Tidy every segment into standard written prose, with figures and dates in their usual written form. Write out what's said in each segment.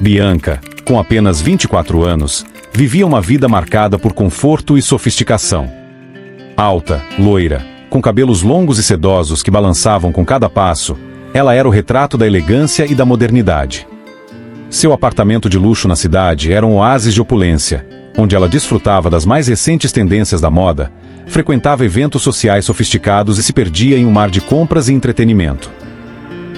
Bianca, com apenas 24 anos, vivia uma vida marcada por conforto e sofisticação. Alta, loira, com cabelos longos e sedosos que balançavam com cada passo, ela era o retrato da elegância e da modernidade. Seu apartamento de luxo na cidade era um oásis de opulência, onde ela desfrutava das mais recentes tendências da moda, frequentava eventos sociais sofisticados e se perdia em um mar de compras e entretenimento.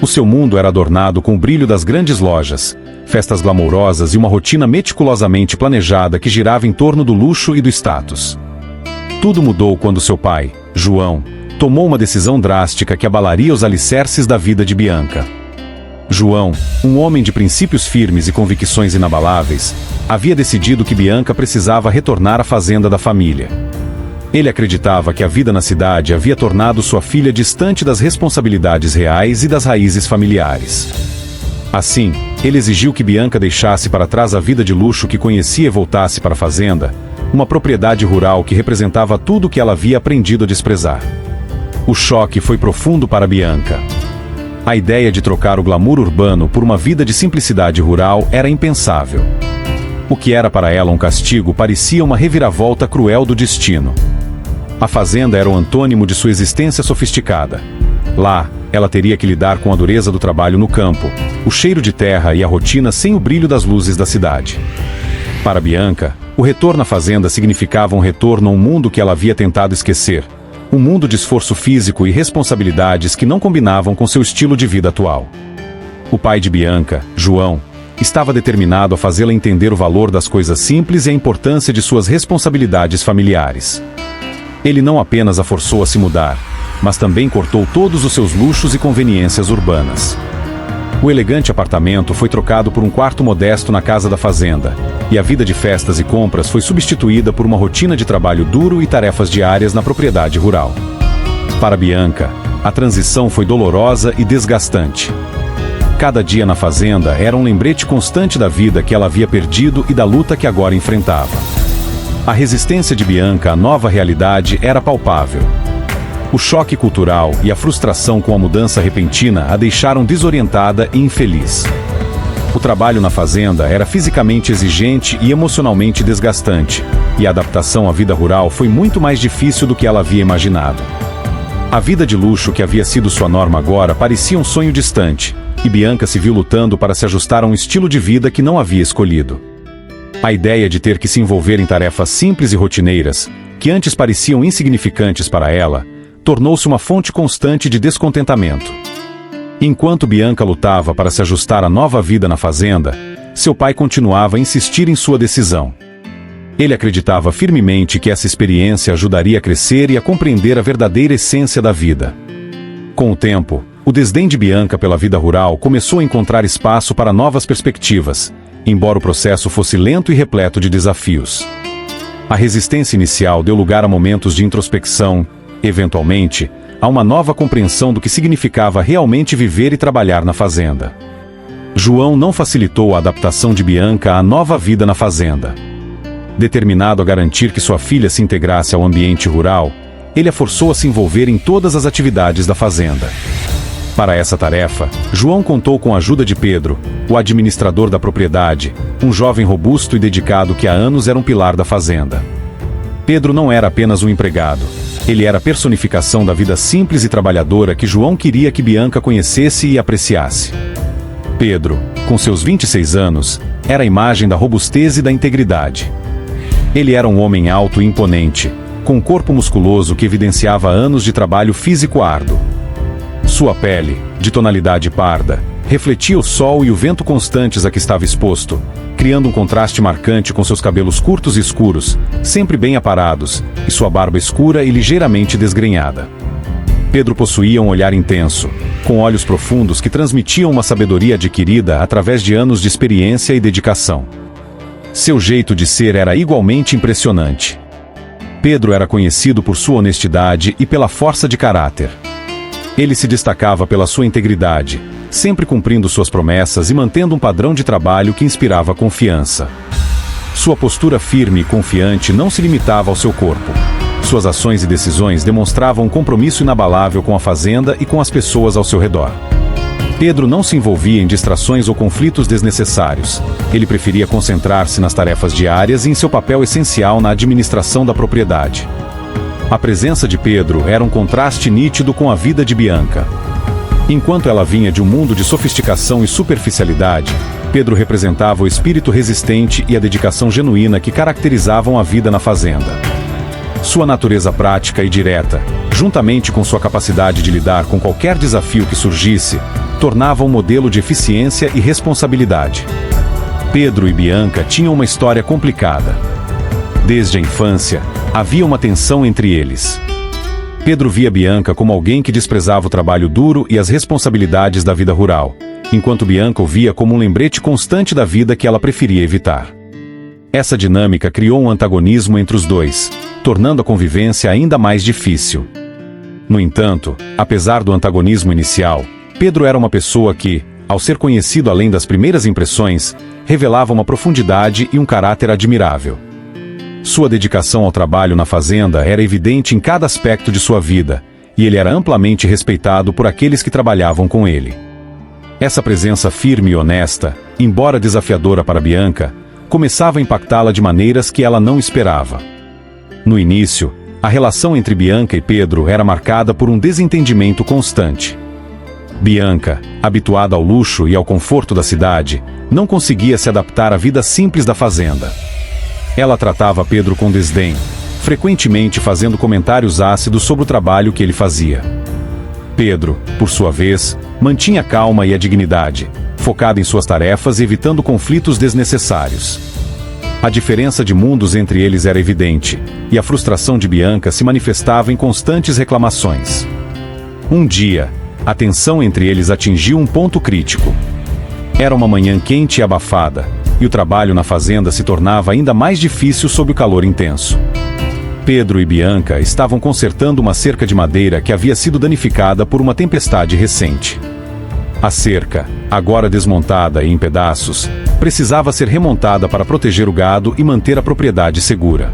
O seu mundo era adornado com o brilho das grandes lojas, festas glamourosas e uma rotina meticulosamente planejada que girava em torno do luxo e do status. Tudo mudou quando seu pai, João, tomou uma decisão drástica que abalaria os alicerces da vida de Bianca. João, um homem de princípios firmes e convicções inabaláveis, havia decidido que Bianca precisava retornar à fazenda da família. Ele acreditava que a vida na cidade havia tornado sua filha distante das responsabilidades reais e das raízes familiares. Assim, ele exigiu que Bianca deixasse para trás a vida de luxo que conhecia e voltasse para a fazenda, uma propriedade rural que representava tudo o que ela havia aprendido a desprezar. O choque foi profundo para Bianca. A ideia de trocar o glamour urbano por uma vida de simplicidade rural era impensável. O que era para ela um castigo parecia uma reviravolta cruel do destino. A fazenda era o antônimo de sua existência sofisticada. Lá, ela teria que lidar com a dureza do trabalho no campo, o cheiro de terra e a rotina sem o brilho das luzes da cidade. Para Bianca, o retorno à fazenda significava um retorno a um mundo que ela havia tentado esquecer, um mundo de esforço físico e responsabilidades que não combinavam com seu estilo de vida atual. O pai de Bianca, João, estava determinado a fazê-la entender o valor das coisas simples e a importância de suas responsabilidades familiares. Ele não apenas a forçou a se mudar, mas também cortou todos os seus luxos e conveniências urbanas. O elegante apartamento foi trocado por um quarto modesto na casa da fazenda, e a vida de festas e compras foi substituída por uma rotina de trabalho duro e tarefas diárias na propriedade rural. Para Bianca, a transição foi dolorosa e desgastante. Cada dia na fazenda era um lembrete constante da vida que ela havia perdido e da luta que agora enfrentava. A resistência de Bianca à nova realidade era palpável. O choque cultural e a frustração com a mudança repentina a deixaram desorientada e infeliz. O trabalho na fazenda era fisicamente exigente e emocionalmente desgastante, e a adaptação à vida rural foi muito mais difícil do que ela havia imaginado. A vida de luxo que havia sido sua norma agora parecia um sonho distante, e Bianca se viu lutando para se ajustar a um estilo de vida que não havia escolhido. A ideia de ter que se envolver em tarefas simples e rotineiras, que antes pareciam insignificantes para ela, tornou-se uma fonte constante de descontentamento. Enquanto Bianca lutava para se ajustar à nova vida na fazenda, seu pai continuava a insistir em sua decisão. Ele acreditava firmemente que essa experiência ajudaria a crescer e a compreender a verdadeira essência da vida. Com o tempo, o desdém de Bianca pela vida rural começou a encontrar espaço para novas perspectivas, embora o processo fosse lento e repleto de desafios. A resistência inicial deu lugar a momentos de introspecção, eventualmente, a uma nova compreensão do que significava realmente viver e trabalhar na fazenda. João não facilitou a adaptação de Bianca à nova vida na fazenda. Determinado a garantir que sua filha se integrasse ao ambiente rural, ele a forçou a se envolver em todas as atividades da fazenda. Para essa tarefa, João contou com a ajuda de Pedro, o administrador da propriedade, um jovem robusto e dedicado que há anos era um pilar da fazenda. Pedro não era apenas um empregado, ele era a personificação da vida simples e trabalhadora que João queria que Bianca conhecesse e apreciasse. Pedro, com seus 26 anos, era a imagem da robustez e da integridade. Ele era um homem alto e imponente, com um corpo musculoso que evidenciava anos de trabalho físico árduo. Sua pele, de tonalidade parda, refletia o sol e o vento constantes a que estava exposto, criando um contraste marcante com seus cabelos curtos e escuros, sempre bem aparados, e sua barba escura e ligeiramente desgrenhada. Pedro possuía um olhar intenso, com olhos profundos que transmitiam uma sabedoria adquirida através de anos de experiência e dedicação. Seu jeito de ser era igualmente impressionante. Pedro era conhecido por sua honestidade e pela força de caráter. Ele se destacava pela sua integridade, sempre cumprindo suas promessas e mantendo um padrão de trabalho que inspirava confiança. Sua postura firme e confiante não se limitava ao seu corpo. Suas ações e decisões demonstravam um compromisso inabalável com a fazenda e com as pessoas ao seu redor. Pedro não se envolvia em distrações ou conflitos desnecessários. Ele preferia concentrar-se nas tarefas diárias e em seu papel essencial na administração da propriedade. A presença de Pedro era um contraste nítido com a vida de Bianca. Enquanto ela vinha de um mundo de sofisticação e superficialidade, Pedro representava o espírito resistente e a dedicação genuína que caracterizavam a vida na fazenda. Sua natureza prática e direta, juntamente com sua capacidade de lidar com qualquer desafio que surgisse, tornava um modelo de eficiência e responsabilidade. Pedro e Bianca tinham uma história complicada. Desde a infância, havia uma tensão entre eles. Pedro via Bianca como alguém que desprezava o trabalho duro e as responsabilidades da vida rural, enquanto Bianca o via como um lembrete constante da vida que ela preferia evitar. Essa dinâmica criou um antagonismo entre os dois, tornando a convivência ainda mais difícil. No entanto, apesar do antagonismo inicial, Pedro era uma pessoa que, ao ser conhecido além das primeiras impressões, revelava uma profundidade e um caráter admirável. Sua dedicação ao trabalho na fazenda era evidente em cada aspecto de sua vida, e ele era amplamente respeitado por aqueles que trabalhavam com ele. Essa presença firme e honesta, embora desafiadora para Bianca, começava a impactá-la de maneiras que ela não esperava. No início, a relação entre Bianca e Pedro era marcada por um desentendimento constante. Bianca, habituada ao luxo e ao conforto da cidade, não conseguia se adaptar à vida simples da fazenda. Ela tratava Pedro com desdém, frequentemente fazendo comentários ácidos sobre o trabalho que ele fazia. Pedro, por sua vez, mantinha a calma e a dignidade, focado em suas tarefas e evitando conflitos desnecessários. A diferença de mundos entre eles era evidente, e a frustração de Bianca se manifestava em constantes reclamações. Um dia, a tensão entre eles atingiu um ponto crítico. Era uma manhã quente e abafada, e o trabalho na fazenda se tornava ainda mais difícil sob o calor intenso. Pedro e Bianca estavam consertando uma cerca de madeira que havia sido danificada por uma tempestade recente. A cerca, agora desmontada e em pedaços, precisava ser remontada para proteger o gado e manter a propriedade segura.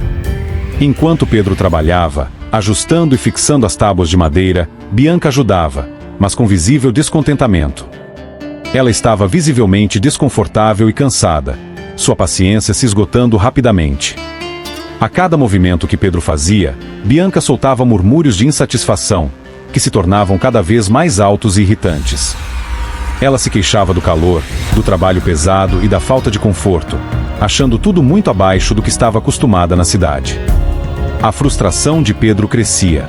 Enquanto Pedro trabalhava, ajustando e fixando as tábuas de madeira, Bianca ajudava, mas com visível descontentamento. Ela estava visivelmente desconfortável e cansada, sua paciência se esgotando rapidamente. A cada movimento que Pedro fazia, Bianca soltava murmúrios de insatisfação, que se tornavam cada vez mais altos e irritantes. Ela se queixava do calor, do trabalho pesado e da falta de conforto, achando tudo muito abaixo do que estava acostumada na cidade. A frustração de Pedro crescia.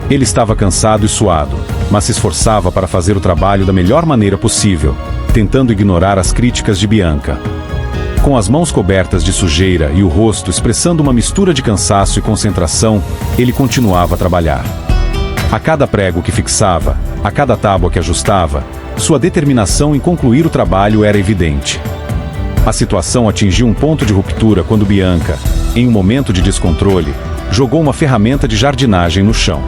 Ele estava cansado e suado, mas se esforçava para fazer o trabalho da melhor maneira possível, tentando ignorar as críticas de Bianca. Com as mãos cobertas de sujeira e o rosto expressando uma mistura de cansaço e concentração, ele continuava a trabalhar. A cada prego que fixava, a cada tábua que ajustava, sua determinação em concluir o trabalho era evidente. A situação atingiu um ponto de ruptura quando Bianca, em um momento de descontrole, jogou uma ferramenta de jardinagem no chão.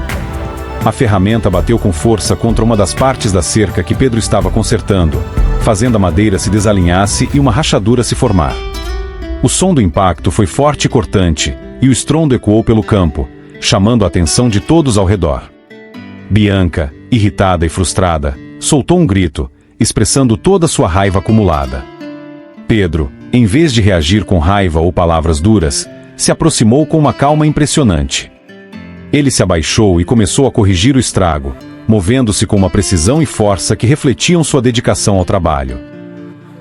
A ferramenta bateu com força contra uma das partes da cerca que Pedro estava consertando, fazendo a madeira se desalinhasse e uma rachadura se formar. O som do impacto foi forte e cortante, e o estrondo ecoou pelo campo, chamando a atenção de todos ao redor. Bianca, irritada e frustrada, soltou um grito, expressando toda sua raiva acumulada. Pedro, em vez de reagir com raiva ou palavras duras, se aproximou com uma calma impressionante. Ele se abaixou e começou a corrigir o estrago, movendo-se com uma precisão e força que refletiam sua dedicação ao trabalho.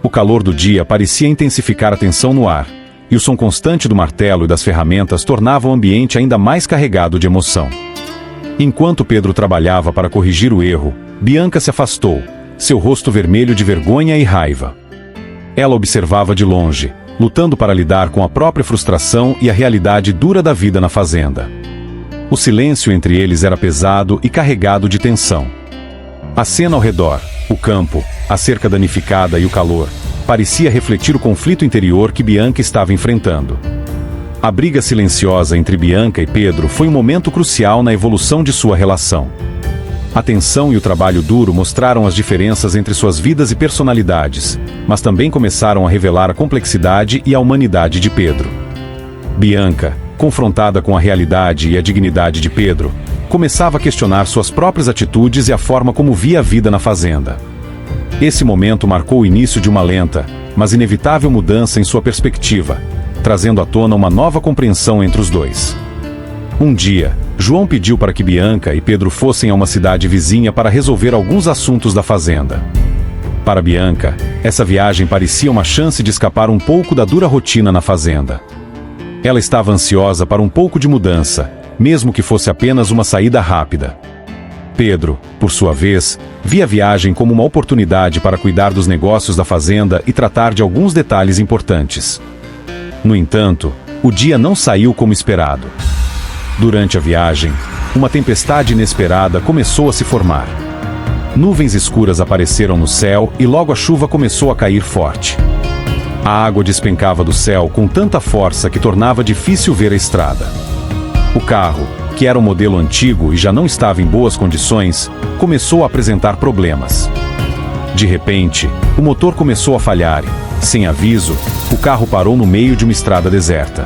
O calor do dia parecia intensificar a tensão no ar, e o som constante do martelo e das ferramentas tornava o ambiente ainda mais carregado de emoção. Enquanto Pedro trabalhava para corrigir o erro, Bianca se afastou, seu rosto vermelho de vergonha e raiva. Ela observava de longe, lutando para lidar com a própria frustração e a realidade dura da vida na fazenda. O silêncio entre eles era pesado e carregado de tensão. A cena ao redor, o campo, a cerca danificada e o calor, parecia refletir o conflito interior que Bianca estava enfrentando. A briga silenciosa entre Bianca e Pedro foi um momento crucial na evolução de sua relação. A tensão e o trabalho duro mostraram as diferenças entre suas vidas e personalidades, mas também começaram a revelar a complexidade e a humanidade de Pedro. Bianca, confrontada com a realidade e a dignidade de Pedro, começava a questionar suas próprias atitudes e a forma como via a vida na fazenda. Esse momento marcou o início de uma lenta, mas inevitável mudança em sua perspectiva, trazendo à tona uma nova compreensão entre os dois. Um dia, João pediu para que Bianca e Pedro fossem a uma cidade vizinha para resolver alguns assuntos da fazenda. Para Bianca, essa viagem parecia uma chance de escapar um pouco da dura rotina na fazenda. Ela estava ansiosa para um pouco de mudança, mesmo que fosse apenas uma saída rápida. Pedro, por sua vez, via a viagem como uma oportunidade para cuidar dos negócios da fazenda e tratar de alguns detalhes importantes. No entanto, o dia não saiu como esperado. Durante a viagem, uma tempestade inesperada começou a se formar. Nuvens escuras apareceram no céu e logo a chuva começou a cair forte. A água despencava do céu com tanta força que tornava difícil ver a estrada. O carro, que era um modelo antigo e já não estava em boas condições, começou a apresentar problemas. De repente, o motor começou a falhar e, sem aviso, o carro parou no meio de uma estrada deserta.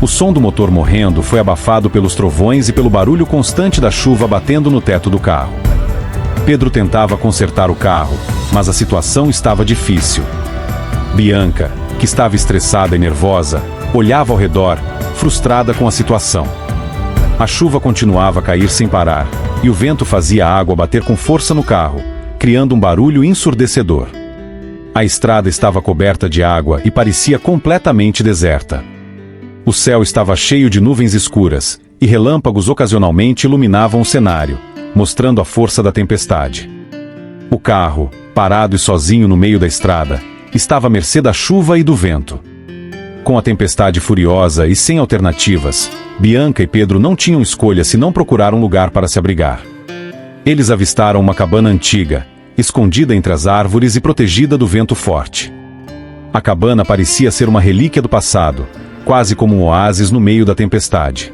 O som do motor morrendo foi abafado pelos trovões e pelo barulho constante da chuva batendo no teto do carro. Pedro tentava consertar o carro, mas a situação estava difícil. Bianca, que estava estressada e nervosa, olhava ao redor, frustrada com a situação. A chuva continuava a cair sem parar, e o vento fazia a água bater com força no carro, criando um barulho ensurdecedor. A estrada estava coberta de água e parecia completamente deserta. O céu estava cheio de nuvens escuras, e relâmpagos ocasionalmente iluminavam o cenário, mostrando a força da tempestade. O carro, parado e sozinho no meio da estrada, estava à mercê da chuva e do vento. Com a tempestade furiosa e sem alternativas, Bianca e Pedro não tinham escolha senão procurar um lugar para se abrigar. Eles avistaram uma cabana antiga, escondida entre as árvores e protegida do vento forte. A cabana parecia ser uma relíquia do passado, quase como um oásis no meio da tempestade.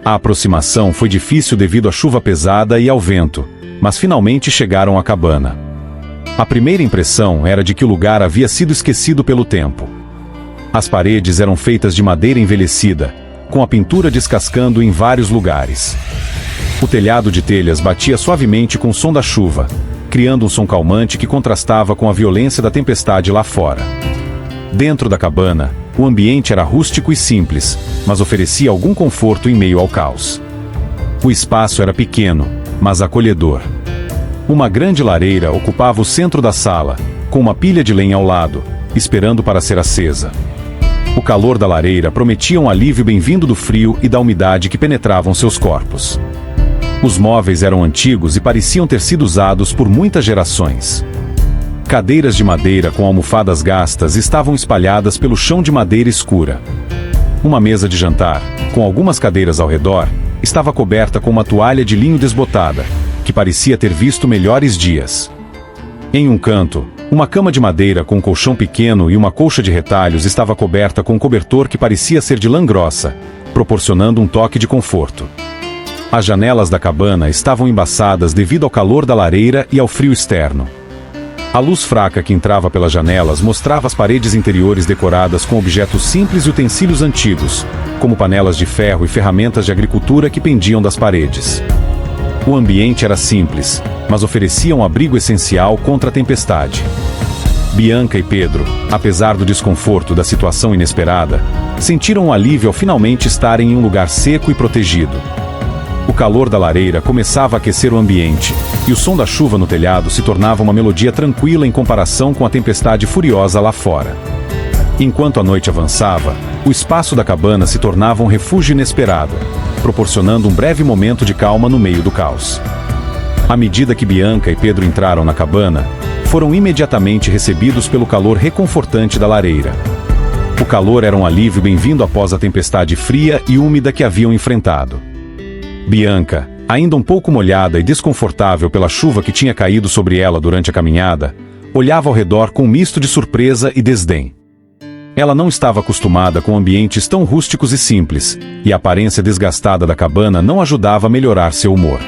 A aproximação foi difícil devido à chuva pesada e ao vento, mas finalmente chegaram à cabana. A primeira impressão era de que o lugar havia sido esquecido pelo tempo. As paredes eram feitas de madeira envelhecida, com a pintura descascando em vários lugares. O telhado de telhas batia suavemente com o som da chuva, criando um som calmante que contrastava com a violência da tempestade lá fora. Dentro da cabana, o ambiente era rústico e simples, mas oferecia algum conforto em meio ao caos. O espaço era pequeno, mas acolhedor. Uma grande lareira ocupava o centro da sala, com uma pilha de lenha ao lado, esperando para ser acesa. O calor da lareira prometia um alívio bem-vindo do frio e da umidade que penetravam seus corpos. Os móveis eram antigos e pareciam ter sido usados por muitas gerações. Cadeiras de madeira com almofadas gastas estavam espalhadas pelo chão de madeira escura. Uma mesa de jantar, com algumas cadeiras ao redor, estava coberta com uma toalha de linho desbotada, que parecia ter visto melhores dias. Em um canto, uma cama de madeira com um colchão pequeno e uma colcha de retalhos estava coberta com um cobertor que parecia ser de lã grossa, proporcionando um toque de conforto. As janelas da cabana estavam embaçadas devido ao calor da lareira e ao frio externo. A luz fraca que entrava pelas janelas mostrava as paredes interiores decoradas com objetos simples e utensílios antigos, como panelas de ferro e ferramentas de agricultura que pendiam das paredes. O ambiente era simples, mas oferecia um abrigo essencial contra a tempestade. Bianca e Pedro, apesar do desconforto da situação inesperada, sentiram um alívio ao finalmente estarem em um lugar seco e protegido. O calor da lareira começava a aquecer o ambiente, e o som da chuva no telhado se tornava uma melodia tranquila em comparação com a tempestade furiosa lá fora. Enquanto a noite avançava, o espaço da cabana se tornava um refúgio inesperado, proporcionando um breve momento de calma no meio do caos. À medida que Bianca e Pedro entraram na cabana, foram imediatamente recebidos pelo calor reconfortante da lareira. O calor era um alívio bem-vindo após a tempestade fria e úmida que haviam enfrentado. Bianca, ainda um pouco molhada e desconfortável pela chuva que tinha caído sobre ela durante a caminhada, olhava ao redor com um misto de surpresa e desdém. Ela não estava acostumada com ambientes tão rústicos e simples, e a aparência desgastada da cabana não ajudava a melhorar seu humor.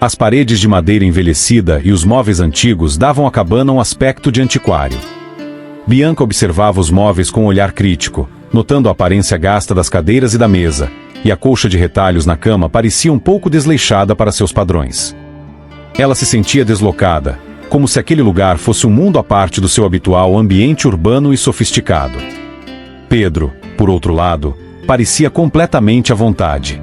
As paredes de madeira envelhecida e os móveis antigos davam à cabana um aspecto de antiquário. Bianca observava os móveis com um olhar crítico, notando a aparência gasta das cadeiras e da mesa, e a colcha de retalhos na cama parecia um pouco desleixada para seus padrões. Ela se sentia deslocada, como se aquele lugar fosse um mundo à parte do seu habitual ambiente urbano e sofisticado. Pedro, por outro lado, parecia completamente à vontade.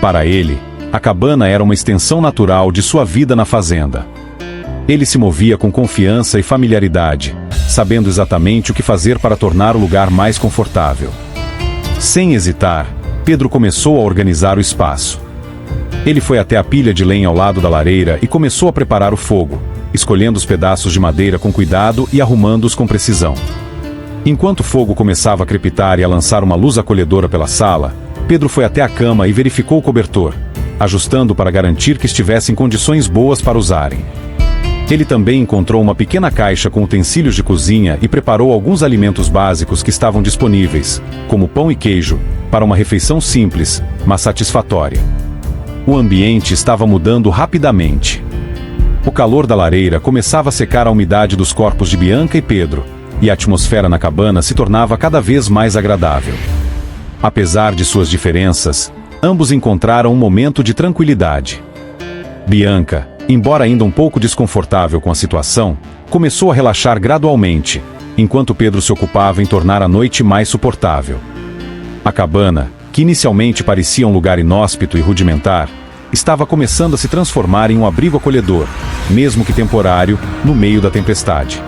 Para ele, a cabana era uma extensão natural de sua vida na fazenda. Ele se movia com confiança e familiaridade, sabendo exatamente o que fazer para tornar o lugar mais confortável. Sem hesitar, Pedro começou a organizar o espaço. Ele foi até a pilha de lenha ao lado da lareira e começou a preparar o fogo, escolhendo os pedaços de madeira com cuidado e arrumando-os com precisão. Enquanto o fogo começava a crepitar e a lançar uma luz acolhedora pela sala, Pedro foi até a cama e verificou o cobertor, ajustando para garantir que estivesse em condições boas para usarem. Ele também encontrou uma pequena caixa com utensílios de cozinha e preparou alguns alimentos básicos que estavam disponíveis, como pão e queijo, para uma refeição simples, mas satisfatória. O ambiente estava mudando rapidamente. O calor da lareira começava a secar a umidade dos corpos de Bianca e Pedro, e a atmosfera na cabana se tornava cada vez mais agradável. Apesar de suas diferenças, ambos encontraram um momento de tranquilidade. Bianca, embora ainda um pouco desconfortável com a situação, começou a relaxar gradualmente, enquanto Pedro se ocupava em tornar a noite mais suportável. A cabana, que inicialmente parecia um lugar inóspito e rudimentar, estava começando a se transformar em um abrigo acolhedor, mesmo que temporário, no meio da tempestade.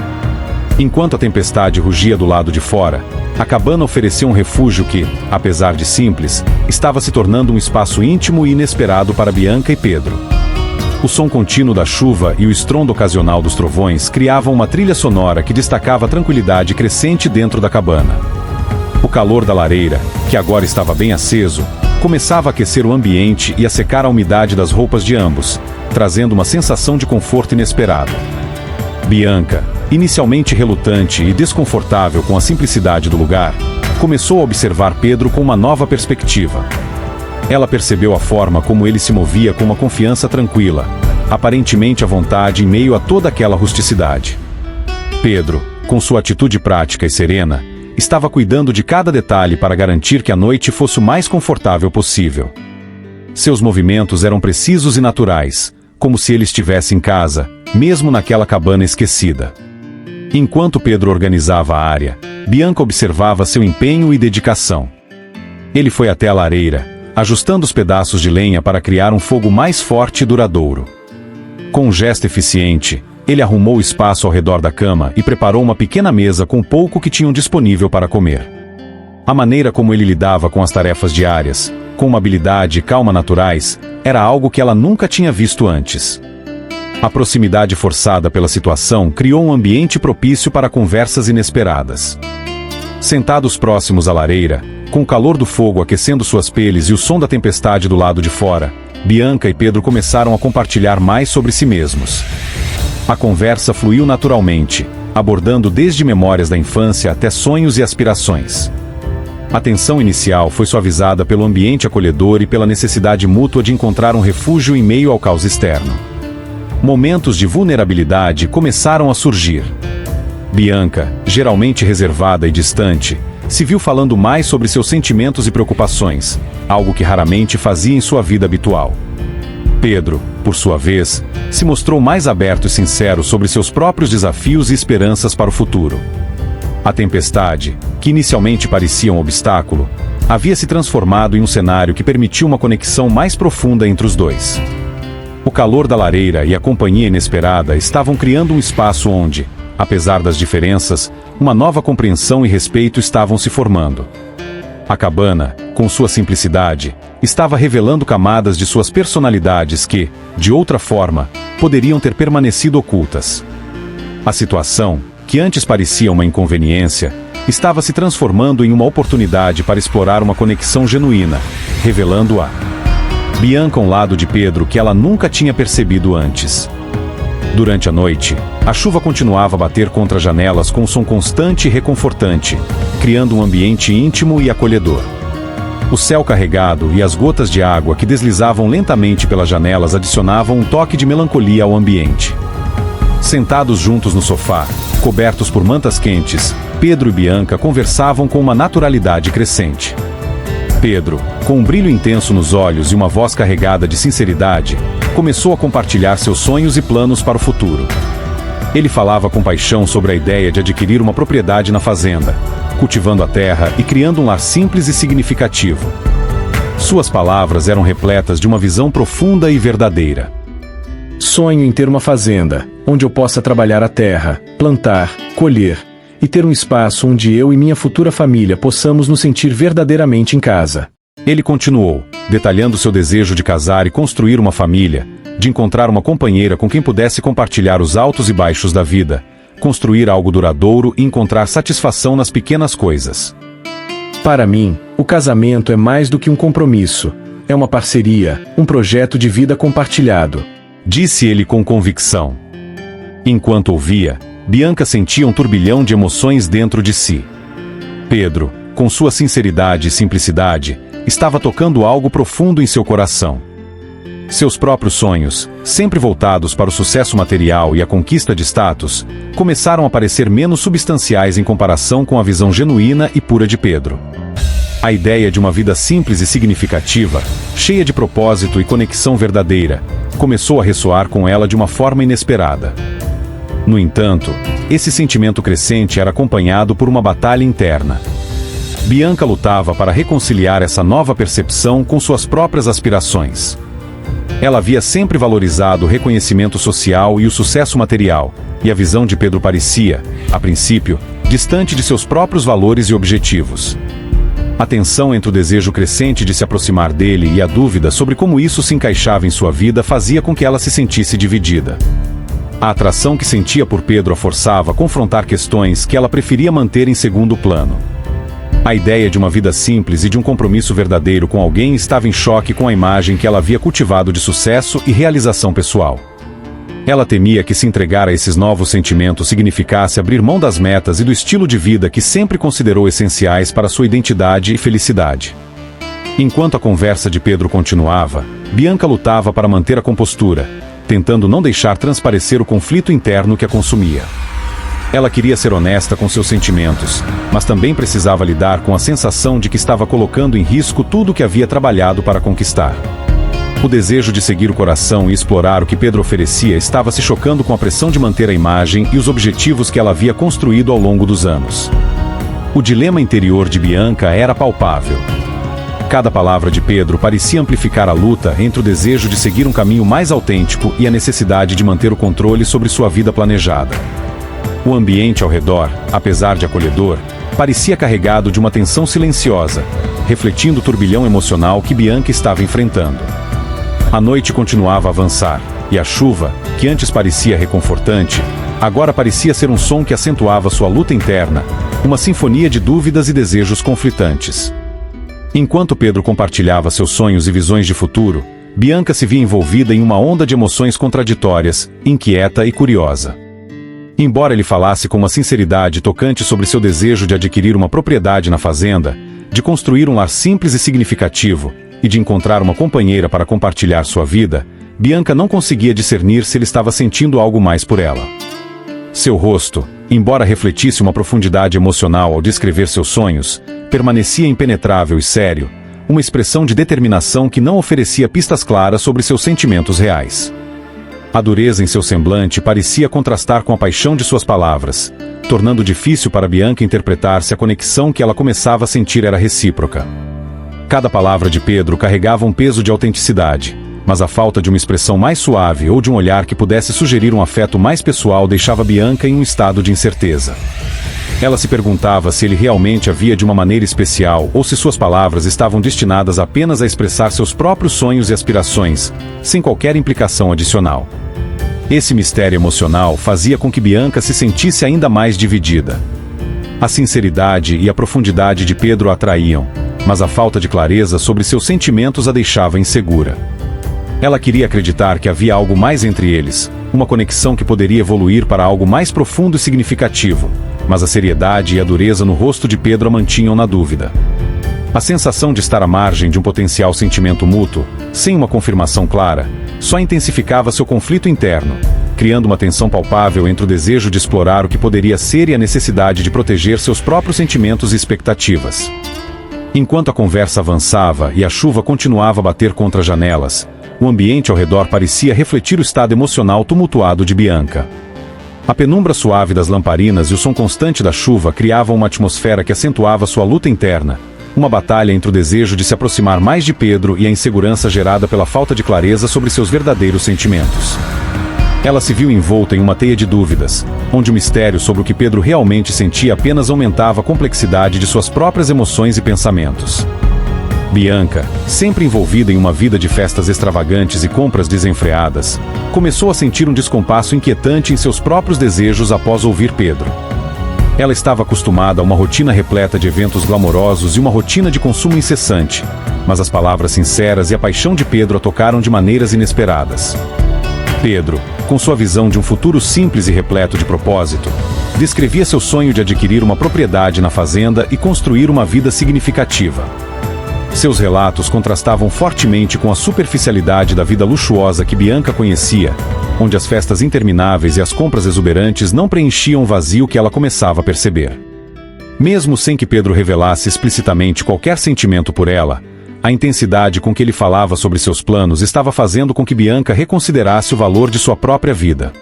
Enquanto a tempestade rugia do lado de fora, a cabana oferecia um refúgio que, apesar de simples, estava se tornando um espaço íntimo e inesperado para Bianca e Pedro. O som contínuo da chuva e o estrondo ocasional dos trovões criavam uma trilha sonora que destacava a tranquilidade crescente dentro da cabana. O calor da lareira, que agora estava bem aceso, começava a aquecer o ambiente e a secar a umidade das roupas de ambos, trazendo uma sensação de conforto inesperado. Bianca, inicialmente relutante e desconfortável com a simplicidade do lugar, começou a observar Pedro com uma nova perspectiva. Ela percebeu a forma como ele se movia com uma confiança tranquila, aparentemente à vontade em meio a toda aquela rusticidade. Pedro, com sua atitude prática e serena, estava cuidando de cada detalhe para garantir que a noite fosse o mais confortável possível. Seus movimentos eram precisos e naturais, como se ele estivesse em casa, mesmo naquela cabana esquecida. Enquanto Pedro organizava a área, Bianca observava seu empenho e dedicação. Ele foi até a lareira, ajustando os pedaços de lenha para criar um fogo mais forte e duradouro. Com um gesto eficiente, ele arrumou o espaço ao redor da cama e preparou uma pequena mesa com pouco que tinham disponível para comer. A maneira como ele lidava com as tarefas diárias, com uma habilidade e calma naturais, era algo que ela nunca tinha visto antes. A proximidade forçada pela situação criou um ambiente propício para conversas inesperadas. Sentados próximos à lareira, com o calor do fogo aquecendo suas peles e o som da tempestade do lado de fora, Bianca e Pedro começaram a compartilhar mais sobre si mesmos. A conversa fluiu naturalmente, abordando desde memórias da infância até sonhos e aspirações. A tensão inicial foi suavizada pelo ambiente acolhedor e pela necessidade mútua de encontrar um refúgio em meio ao caos externo. Momentos de vulnerabilidade começaram a surgir. Bianca, geralmente reservada e distante, se viu falando mais sobre seus sentimentos e preocupações, algo que raramente fazia em sua vida habitual. Pedro, por sua vez, se mostrou mais aberto e sincero sobre seus próprios desafios e esperanças para o futuro. A tempestade, que inicialmente parecia um obstáculo, havia se transformado em um cenário que permitiu uma conexão mais profunda entre os dois. O calor da lareira e a companhia inesperada estavam criando um espaço onde, apesar das diferenças, uma nova compreensão e respeito estavam se formando. A cabana, com sua simplicidade, estava revelando camadas de suas personalidades que, de outra forma, poderiam ter permanecido ocultas. A situação, que antes parecia uma inconveniência, estava se transformando em uma oportunidade para explorar uma conexão genuína, revelando a Bianca um lado de Pedro que ela nunca tinha percebido antes. Durante a noite, a chuva continuava a bater contra as janelas com um som constante e reconfortante, criando um ambiente íntimo e acolhedor. O céu carregado e as gotas de água que deslizavam lentamente pelas janelas adicionavam um toque de melancolia ao ambiente. Sentados juntos no sofá, cobertos por mantas quentes, Pedro e Bianca conversavam com uma naturalidade crescente. Pedro, com um brilho intenso nos olhos e uma voz carregada de sinceridade, começou a compartilhar seus sonhos e planos para o futuro. Ele falava com paixão sobre a ideia de adquirir uma propriedade na fazenda, cultivando a terra e criando um lar simples e significativo. Suas palavras eram repletas de uma visão profunda e verdadeira. Sonho em ter uma fazenda, onde eu possa trabalhar a terra, plantar, colher, e ter um espaço onde eu e minha futura família possamos nos sentir verdadeiramente em casa. Ele continuou, detalhando seu desejo de casar e construir uma família, de encontrar uma companheira com quem pudesse compartilhar os altos e baixos da vida, construir algo duradouro e encontrar satisfação nas pequenas coisas. Para mim, o casamento é mais do que um compromisso. É uma parceria, um projeto de vida compartilhado, disse ele com convicção. Enquanto ouvia, Bianca sentia um turbilhão de emoções dentro de si. Pedro, com sua sinceridade e simplicidade, estava tocando algo profundo em seu coração. Seus próprios sonhos, sempre voltados para o sucesso material e a conquista de status, começaram a parecer menos substanciais em comparação com a visão genuína e pura de Pedro. A ideia de uma vida simples e significativa, cheia de propósito e conexão verdadeira, começou a ressoar com ela de uma forma inesperada. No entanto, esse sentimento crescente era acompanhado por uma batalha interna. Bianca lutava para reconciliar essa nova percepção com suas próprias aspirações. Ela havia sempre valorizado o reconhecimento social e o sucesso material, e a visão de Pedro parecia, a princípio, distante de seus próprios valores e objetivos. A tensão entre o desejo crescente de se aproximar dele e a dúvida sobre como isso se encaixava em sua vida fazia com que ela se sentisse dividida. A atração que sentia por Pedro a forçava a confrontar questões que ela preferia manter em segundo plano. A ideia de uma vida simples e de um compromisso verdadeiro com alguém estava em choque com a imagem que ela havia cultivado de sucesso e realização pessoal. Ela temia que se entregar a esses novos sentimentos significasse abrir mão das metas e do estilo de vida que sempre considerou essenciais para sua identidade e felicidade. Enquanto a conversa de Pedro continuava, Bianca lutava para manter a compostura, tentando não deixar transparecer o conflito interno que a consumia. Ela queria ser honesta com seus sentimentos, mas também precisava lidar com a sensação de que estava colocando em risco tudo o que havia trabalhado para conquistar. O desejo de seguir o coração e explorar o que Pedro oferecia estava se chocando com a pressão de manter a imagem e os objetivos que ela havia construído ao longo dos anos. O dilema interior de Bianca era palpável. Cada palavra de Pedro parecia amplificar a luta entre o desejo de seguir um caminho mais autêntico e a necessidade de manter o controle sobre sua vida planejada. O ambiente ao redor, apesar de acolhedor, parecia carregado de uma tensão silenciosa, refletindo o turbilhão emocional que Bianca estava enfrentando. A noite continuava a avançar, e a chuva, que antes parecia reconfortante, agora parecia ser um som que acentuava sua luta interna, uma sinfonia de dúvidas e desejos conflitantes. Enquanto Pedro compartilhava seus sonhos e visões de futuro, Bianca se via envolvida em uma onda de emoções contraditórias, inquieta e curiosa. Embora ele falasse com uma sinceridade tocante sobre seu desejo de adquirir uma propriedade na fazenda, de construir um lar simples e significativo, e de encontrar uma companheira para compartilhar sua vida, Bianca não conseguia discernir se ele estava sentindo algo mais por ela. Seu rosto, embora refletisse uma profundidade emocional ao descrever seus sonhos, permanecia impenetrável e sério, uma expressão de determinação que não oferecia pistas claras sobre seus sentimentos reais. A dureza em seu semblante parecia contrastar com a paixão de suas palavras, tornando difícil para Bianca interpretar se a conexão que ela começava a sentir era recíproca. Cada palavra de Pedro carregava um peso de autenticidade, mas a falta de uma expressão mais suave ou de um olhar que pudesse sugerir um afeto mais pessoal deixava Bianca em um estado de incerteza. Ela se perguntava se ele realmente a via de uma maneira especial ou se suas palavras estavam destinadas apenas a expressar seus próprios sonhos e aspirações, sem qualquer implicação adicional. Esse mistério emocional fazia com que Bianca se sentisse ainda mais dividida. A sinceridade e a profundidade de Pedro a atraíam, mas a falta de clareza sobre seus sentimentos a deixava insegura. Ela queria acreditar que havia algo mais entre eles, uma conexão que poderia evoluir para algo mais profundo e significativo, mas a seriedade e a dureza no rosto de Pedro a mantinham na dúvida. A sensação de estar à margem de um potencial sentimento mútuo, sem uma confirmação clara, só intensificava seu conflito interno, criando uma tensão palpável entre o desejo de explorar o que poderia ser e a necessidade de proteger seus próprios sentimentos e expectativas. Enquanto a conversa avançava e a chuva continuava a bater contra as janelas, o ambiente ao redor parecia refletir o estado emocional tumultuado de Bianca. A penumbra suave das lamparinas e o som constante da chuva criavam uma atmosfera que acentuava sua luta interna, uma batalha entre o desejo de se aproximar mais de Pedro e a insegurança gerada pela falta de clareza sobre seus verdadeiros sentimentos. Ela se viu envolta em uma teia de dúvidas, onde o mistério sobre o que Pedro realmente sentia apenas aumentava a complexidade de suas próprias emoções e pensamentos. Bianca, sempre envolvida em uma vida de festas extravagantes e compras desenfreadas, começou a sentir um descompasso inquietante em seus próprios desejos após ouvir Pedro. Ela estava acostumada a uma rotina repleta de eventos glamourosos e uma rotina de consumo incessante, mas as palavras sinceras e a paixão de Pedro a tocaram de maneiras inesperadas. Pedro, com sua visão de um futuro simples e repleto de propósito, descrevia seu sonho de adquirir uma propriedade na fazenda e construir uma vida significativa. Seus relatos contrastavam fortemente com a superficialidade da vida luxuosa que Bianca conhecia, onde as festas intermináveis e as compras exuberantes não preenchiam o vazio que ela começava a perceber. Mesmo sem que Pedro revelasse explicitamente qualquer sentimento por ela, a intensidade com que ele falava sobre seus planos estava fazendo com que Bianca reconsiderasse o valor de sua própria vida.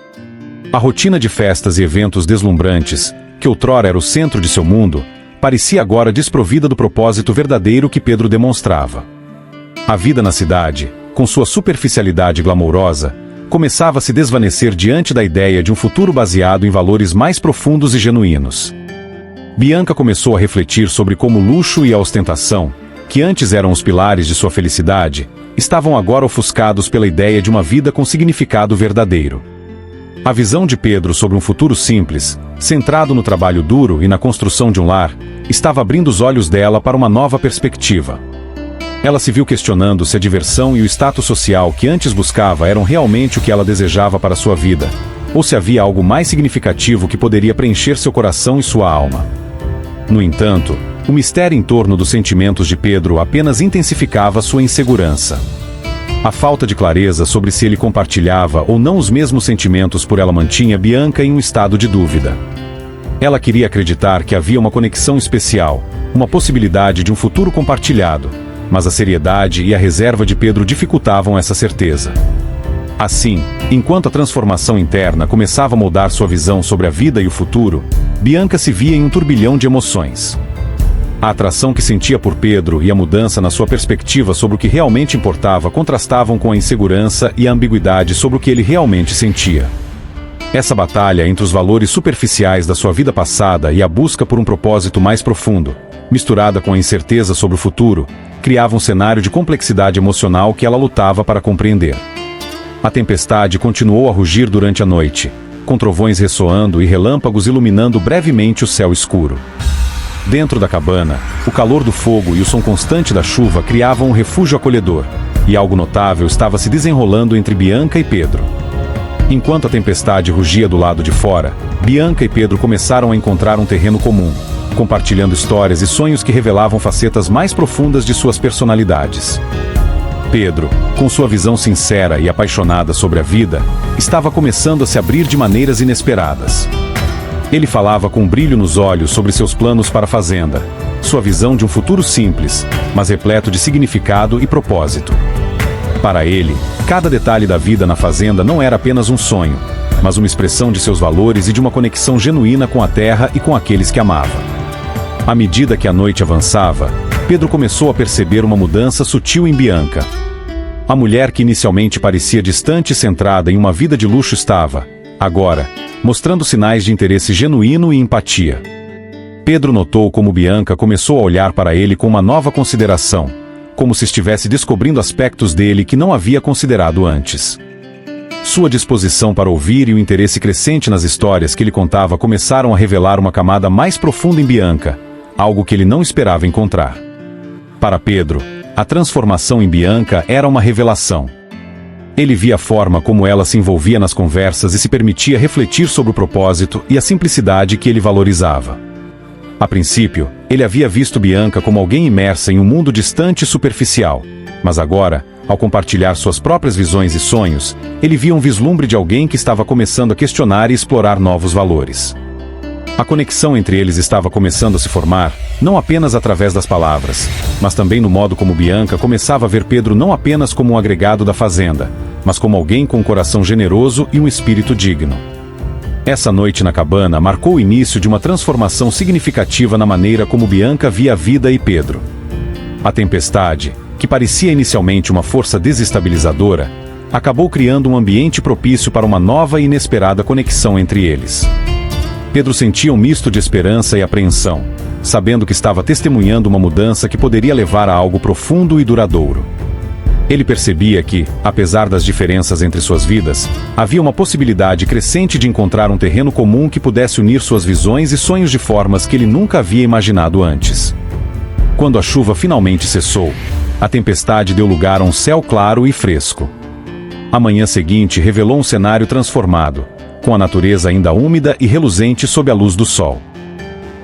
A rotina de festas e eventos deslumbrantes, que outrora era o centro de seu mundo, parecia agora desprovida do propósito verdadeiro que Pedro demonstrava. A vida na cidade, com sua superficialidade glamourosa, começava a se desvanecer diante da ideia de um futuro baseado em valores mais profundos e genuínos. Bianca começou a refletir sobre como o luxo e a ostentação, que antes eram os pilares de sua felicidade, estavam agora ofuscados pela ideia de uma vida com significado verdadeiro. A visão de Pedro sobre um futuro simples, centrado no trabalho duro e na construção de um lar, estava abrindo os olhos dela para uma nova perspectiva. Ela se viu questionando se a diversão e o status social que antes buscava eram realmente o que ela desejava para sua vida, ou se havia algo mais significativo que poderia preencher seu coração e sua alma. No entanto, o mistério em torno dos sentimentos de Pedro apenas intensificava sua insegurança. A falta de clareza sobre se ele compartilhava ou não os mesmos sentimentos por ela mantinha Bianca em um estado de dúvida. Ela queria acreditar que havia uma conexão especial, uma possibilidade de um futuro compartilhado, mas a seriedade e a reserva de Pedro dificultavam essa certeza. Assim, enquanto a transformação interna começava a moldar sua visão sobre a vida e o futuro, Bianca se via em um turbilhão de emoções. A atração que sentia por Pedro e a mudança na sua perspectiva sobre o que realmente importava contrastavam com a insegurança e a ambiguidade sobre o que ele realmente sentia. Essa batalha entre os valores superficiais da sua vida passada e a busca por um propósito mais profundo, misturada com a incerteza sobre o futuro, criava um cenário de complexidade emocional que ela lutava para compreender. A tempestade continuou a rugir durante a noite, com trovões ressoando e relâmpagos iluminando brevemente o céu escuro. Dentro da cabana, o calor do fogo e o som constante da chuva criavam um refúgio acolhedor, e algo notável estava se desenrolando entre Bianca e Pedro. Enquanto a tempestade rugia do lado de fora, Bianca e Pedro começaram a encontrar um terreno comum, compartilhando histórias e sonhos que revelavam facetas mais profundas de suas personalidades. Pedro, com sua visão sincera e apaixonada sobre a vida, estava começando a se abrir de maneiras inesperadas. Ele falava com um brilho nos olhos sobre seus planos para a fazenda, sua visão de um futuro simples, mas repleto de significado e propósito. Para ele, cada detalhe da vida na fazenda não era apenas um sonho, mas uma expressão de seus valores e de uma conexão genuína com a terra e com aqueles que amava. À medida que a noite avançava, Pedro começou a perceber uma mudança sutil em Bianca. A mulher que inicialmente parecia distante e centrada em uma vida de luxo estava, agora, mostrando sinais de interesse genuíno e empatia. Pedro notou como Bianca começou a olhar para ele com uma nova consideração, como se estivesse descobrindo aspectos dele que não havia considerado antes. Sua disposição para ouvir e o interesse crescente nas histórias que ele contava começaram a revelar uma camada mais profunda em Bianca, algo que ele não esperava encontrar. Para Pedro, a transformação em Bianca era uma revelação. Ele via a forma como ela se envolvia nas conversas e se permitia refletir sobre o propósito e a simplicidade que ele valorizava. A princípio, ele havia visto Bianca como alguém imersa em um mundo distante e superficial, mas agora, ao compartilhar suas próprias visões e sonhos, ele via um vislumbre de alguém que estava começando a questionar e explorar novos valores. A conexão entre eles estava começando a se formar, não apenas através das palavras, mas também no modo como Bianca começava a ver Pedro não apenas como um agregado da fazenda, mas como alguém com um coração generoso e um espírito digno. Essa noite na cabana marcou o início de uma transformação significativa na maneira como Bianca via a vida e Pedro. A tempestade, que parecia inicialmente uma força desestabilizadora, acabou criando um ambiente propício para uma nova e inesperada conexão entre eles. Pedro sentia um misto de esperança e apreensão, sabendo que estava testemunhando uma mudança que poderia levar a algo profundo e duradouro. Ele percebia que, apesar das diferenças entre suas vidas, havia uma possibilidade crescente de encontrar um terreno comum que pudesse unir suas visões e sonhos de formas que ele nunca havia imaginado antes. Quando a chuva finalmente cessou, a tempestade deu lugar a um céu claro e fresco. A manhã seguinte revelou um cenário transformado, com a natureza ainda úmida e reluzente sob a luz do sol.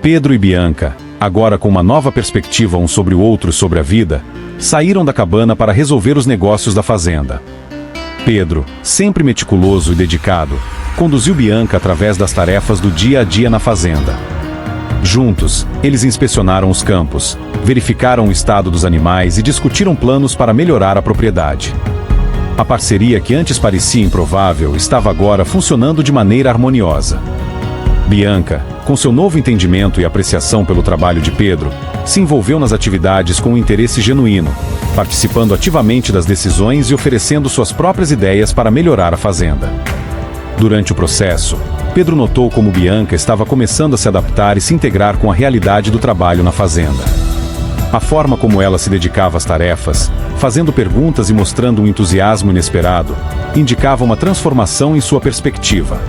Pedro e Bianca, agora com uma nova perspectiva um sobre o outro e sobre a vida, saíram da cabana para resolver os negócios da fazenda. Pedro, sempre meticuloso e dedicado, conduziu Bianca através das tarefas do dia a dia na fazenda. Juntos, eles inspecionaram os campos, verificaram o estado dos animais e discutiram planos para melhorar a propriedade. A parceria que antes parecia improvável estava agora funcionando de maneira harmoniosa. Bianca, com seu novo entendimento e apreciação pelo trabalho de Pedro, se envolveu nas atividades com um interesse genuíno, participando ativamente das decisões e oferecendo suas próprias ideias para melhorar a fazenda. Durante o processo, Pedro notou como Bianca estava começando a se adaptar e se integrar com a realidade do trabalho na fazenda. A forma como ela se dedicava às tarefas, fazendo perguntas e mostrando um entusiasmo inesperado, indicava uma transformação em sua perspectiva.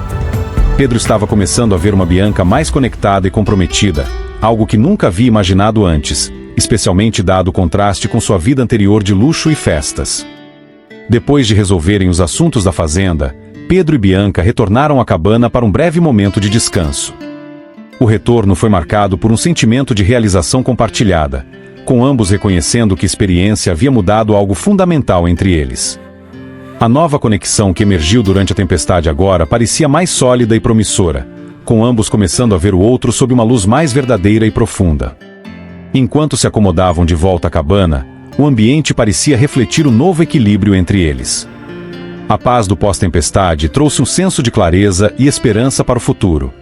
Pedro estava começando a ver uma Bianca mais conectada e comprometida, algo que nunca havia imaginado antes, especialmente dado o contraste com sua vida anterior de luxo e festas. Depois de resolverem os assuntos da fazenda, Pedro e Bianca retornaram à cabana para um breve momento de descanso. O retorno foi marcado por um sentimento de realização compartilhada, com ambos reconhecendo que a experiência havia mudado algo fundamental entre eles. A nova conexão que emergiu durante a tempestade agora parecia mais sólida e promissora, com ambos começando a ver o outro sob uma luz mais verdadeira e profunda. Enquanto se acomodavam de volta à cabana, o ambiente parecia refletir o novo equilíbrio entre eles. A paz do pós-tempestade trouxe um senso de clareza e esperança para o futuro.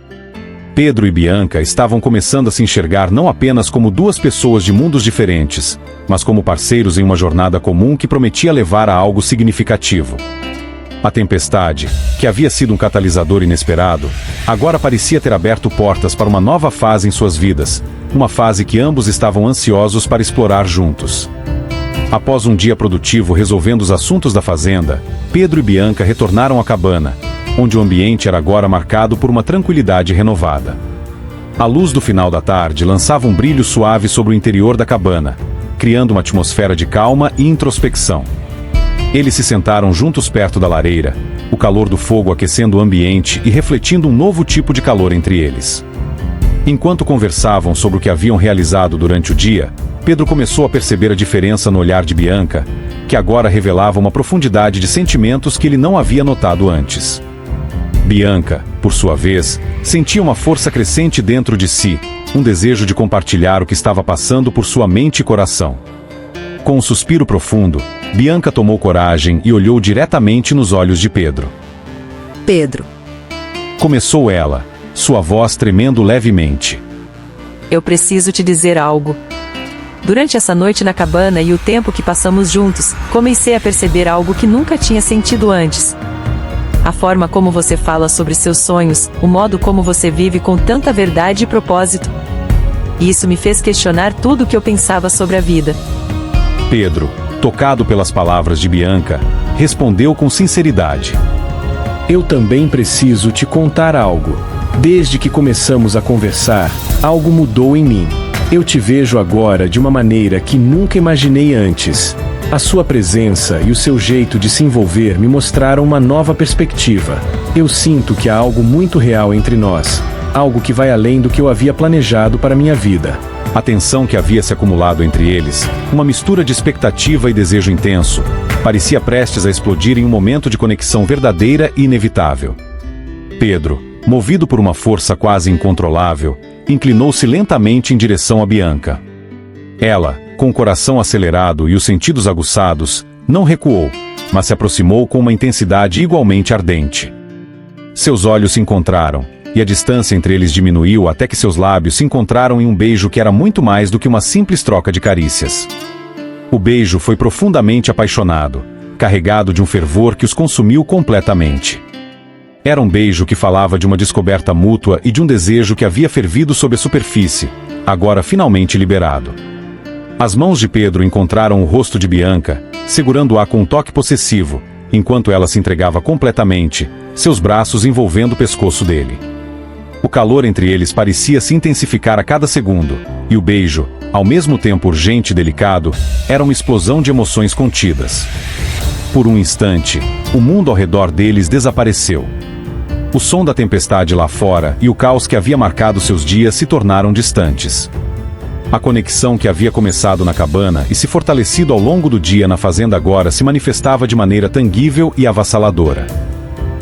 Pedro e Bianca estavam começando a se enxergar não apenas como duas pessoas de mundos diferentes, mas como parceiros em uma jornada comum que prometia levar a algo significativo. A tempestade, que havia sido um catalisador inesperado, agora parecia ter aberto portas para uma nova fase em suas vidas, uma fase que ambos estavam ansiosos para explorar juntos. Após um dia produtivo resolvendo os assuntos da fazenda, Pedro e Bianca retornaram à cabana, onde o ambiente era agora marcado por uma tranquilidade renovada. A luz do final da tarde lançava um brilho suave sobre o interior da cabana, criando uma atmosfera de calma e introspecção. Eles se sentaram juntos perto da lareira, o calor do fogo aquecendo o ambiente e refletindo um novo tipo de calor entre eles. Enquanto conversavam sobre o que haviam realizado durante o dia, Pedro começou a perceber a diferença no olhar de Bianca, que agora revelava uma profundidade de sentimentos que ele não havia notado antes. Bianca, por sua vez, sentia uma força crescente dentro de si, um desejo de compartilhar o que estava passando por sua mente e coração. Com um suspiro profundo, Bianca tomou coragem e olhou diretamente nos olhos de Pedro. Pedro, Começou ela, sua voz tremendo levemente. eu preciso te dizer algo. Durante essa noite na cabana e o tempo que passamos juntos, comecei a perceber algo que nunca tinha sentido antes. A forma como você fala sobre seus sonhos, o modo como você vive com tanta verdade e propósito. Isso me fez questionar tudo o que eu pensava sobre a vida. Pedro, tocado pelas palavras de Bianca, respondeu com sinceridade. Eu também preciso te contar algo. Desde que começamos a conversar, algo mudou em mim. Eu te vejo agora de uma maneira que nunca imaginei antes. A sua presença e o seu jeito de se envolver me mostraram uma nova perspectiva. Eu sinto que há algo muito real entre nós, algo que vai além do que eu havia planejado para minha vida. A tensão que havia se acumulado entre eles, uma mistura de expectativa e desejo intenso, parecia prestes a explodir em um momento de conexão verdadeira e inevitável. Pedro, movido por uma força quase incontrolável, inclinou-se lentamente em direção a Bianca. Ela, com o coração acelerado e os sentidos aguçados, não recuou, mas se aproximou com uma intensidade igualmente ardente. Seus olhos se encontraram, e a distância entre eles diminuiu até que seus lábios se encontraram em um beijo que era muito mais do que uma simples troca de carícias. O beijo foi profundamente apaixonado, carregado de um fervor que os consumiu completamente. Era um beijo que falava de uma descoberta mútua e de um desejo que havia fervido sob a superfície, agora finalmente liberado. As mãos de Pedro encontraram o rosto de Bianca, segurando-a com um toque possessivo, enquanto ela se entregava completamente, seus braços envolvendo o pescoço dele. O calor entre eles parecia se intensificar a cada segundo, e o beijo, ao mesmo tempo urgente e delicado, era uma explosão de emoções contidas. Por um instante, o mundo ao redor deles desapareceu. O som da tempestade lá fora e o caos que havia marcado seus dias se tornaram distantes. A conexão que havia começado na cabana e se fortalecido ao longo do dia na fazenda agora se manifestava de maneira tangível e avassaladora.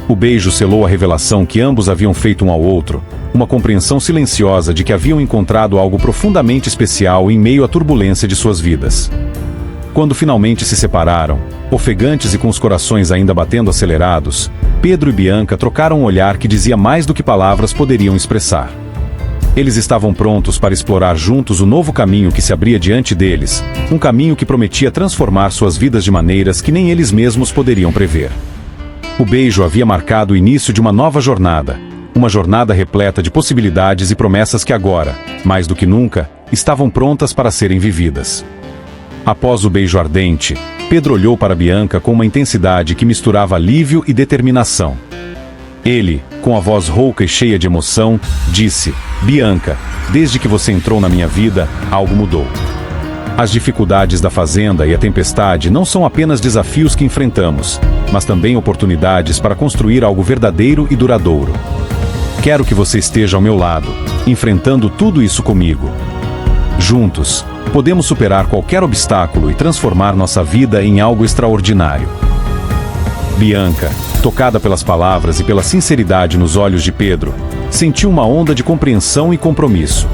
O beijo selou a revelação que ambos haviam feito um ao outro, uma compreensão silenciosa de que haviam encontrado algo profundamente especial em meio à turbulência de suas vidas. Quando finalmente se separaram, ofegantes e com os corações ainda batendo acelerados, Pedro e Bianca trocaram um olhar que dizia mais do que palavras poderiam expressar. Eles estavam prontos para explorar juntos o novo caminho que se abria diante deles, um caminho que prometia transformar suas vidas de maneiras que nem eles mesmos poderiam prever. O beijo havia marcado o início de uma nova jornada, uma jornada repleta de possibilidades e promessas que agora, mais do que nunca, estavam prontas para serem vividas. Após o beijo ardente, Pedro olhou para Bianca com uma intensidade que misturava alívio e determinação. Ele, com a voz rouca e cheia de emoção, disse: "Bianca, desde que você entrou na minha vida, algo mudou. As dificuldades da fazenda e a tempestade não são apenas desafios que enfrentamos, mas também oportunidades para construir algo verdadeiro e duradouro. Quero que você esteja ao meu lado, enfrentando tudo isso comigo. Juntos, podemos superar qualquer obstáculo e transformar nossa vida em algo extraordinário." Bianca, tocada pelas palavras e pela sinceridade nos olhos de Pedro, sentiu uma onda de compreensão e compromisso.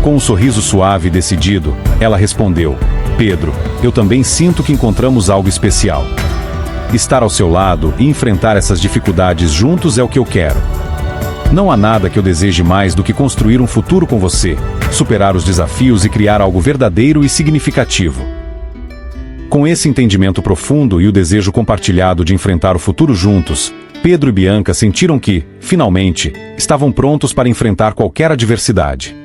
Com um sorriso suave e decidido, ela respondeu: "Pedro, eu também sinto que encontramos algo especial. Estar ao seu lado e enfrentar essas dificuldades juntos é o que eu quero. Não há nada que eu deseje mais do que construir um futuro com você, superar os desafios e criar algo verdadeiro e significativo." Com esse entendimento profundo e o desejo compartilhado de enfrentar o futuro juntos, Pedro e Bianca sentiram que, finalmente, estavam prontos para enfrentar qualquer adversidade.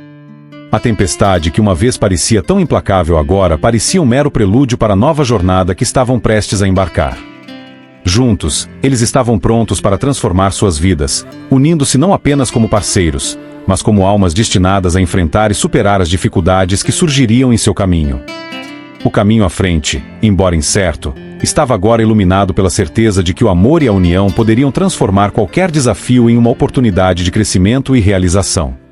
A tempestade que uma vez parecia tão implacável agora parecia um mero prelúdio para a nova jornada que estavam prestes a embarcar. Juntos, eles estavam prontos para transformar suas vidas, unindo-se não apenas como parceiros, mas como almas destinadas a enfrentar e superar as dificuldades que surgiriam em seu caminho. O caminho à frente, embora incerto, estava agora iluminado pela certeza de que o amor e a união poderiam transformar qualquer desafio em uma oportunidade de crescimento e realização.